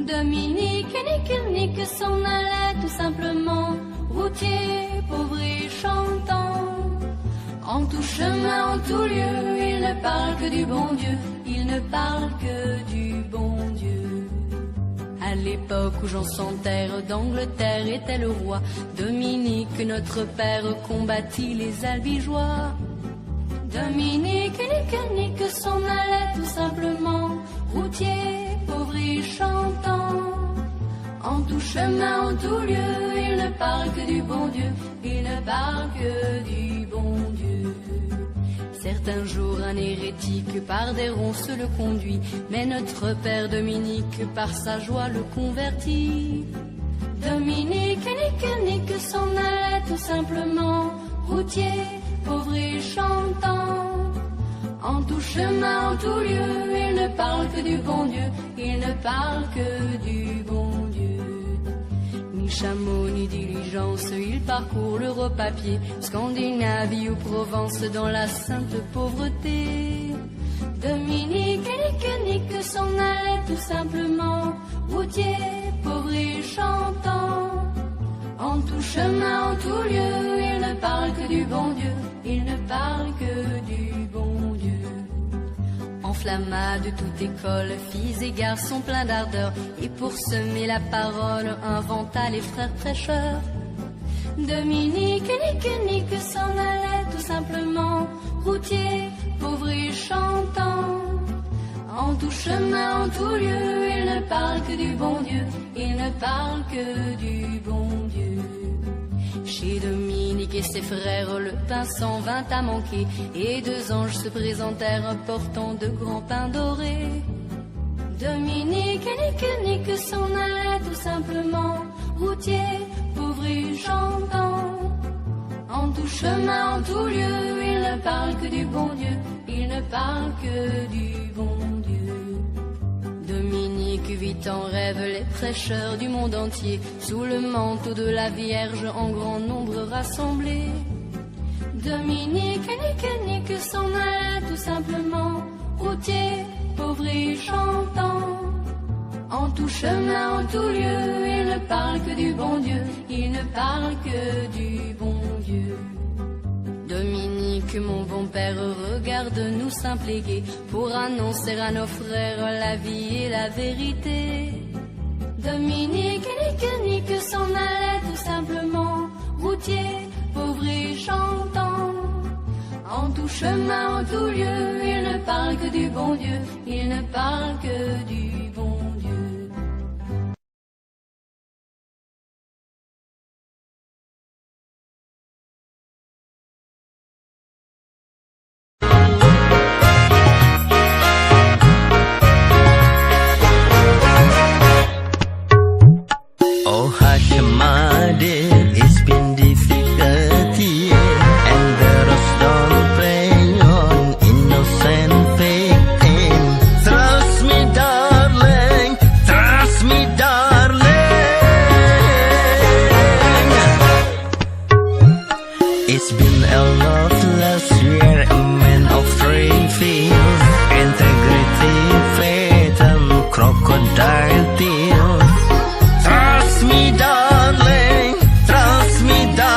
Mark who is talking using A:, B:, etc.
A: Dominique nique s'en allait tout simplement, routier, pauvre et chantant. En tout chemin, en tout lieu, il ne parle que du bon Dieu, il ne parle que du bon Dieu. À l'époque où Jean sans terre d'Angleterre était le roi, Dominique, notre père, combattit les albigeois. Dominique nique s'en allait tout simplement, routier, pauvre et chantant. En tout chemin, en tout lieu, il ne parle que du bon Dieu, il ne parle que du bon Dieu. Certains jours, un hérétique par des ronces le conduit, mais notre père Dominique par sa joie le convertit. Dominique nique s'en allait tout simplement, routier, pauvre et chantant. En tout chemin, en tout lieu, il ne parle que du bon Dieu, il ne parle que du bon Dieu. Ni chameau, ni diligence, il parcourt l'Europe à pied, Scandinavie ou Provence dans la sainte pauvreté. Dominique nique s'en allait tout simplement, routier, pauvre et chantant. En tout chemin, en tout lieu, il ne parle que du bon Dieu, il ne parle que du bon Dieu. Enflamma de toute école, filles et garçons pleins d'ardeur, et pour semer la parole, inventa les frères prêcheurs. Dominique nique s'en allait tout simplement, routier, pauvre et chantant. En tout chemin, en tout lieu, il ne parle que du bon Dieu, il ne parle que du bon Dieu. Chez Dominique et ses frères, le pain s'en vint à manquer, et deux anges se présentèrent portant de grands pains dorés. Dominique nique s'en allait tout simplement, routier, pauvre et chantant. En tout chemin, en tout lieu, il ne parle que du bon Dieu, il ne parle que du bon Dieu. Dominique vit en rêve les prêcheurs du monde entier, sous le manteau de la Vierge en grand nombre rassemblés. Dominique nique s'en allait tout simplement, routier, pauvre et chantant. En tout chemin, en tout lieu, il ne parle que du bon Dieu, il ne parle que du bon Dieu. Dominique, mon bon père, regarde-nous simple et gai, pour annoncer à nos frères la vie et la vérité. Dominique nique s'en allait tout simplement, routier, pauvre et chantant. En tout chemin, en tout lieu, il ne parle que du bon Dieu, il ne parle que du bon Dieu.
B: Oh Hashemade, it's been difficult here, and the rose don't play on innocent faith. Trust me, darling, trust me, darling. It's been a loveless year, a man of three fields, integrity, faith, and crocodile tears. Trust me, darling.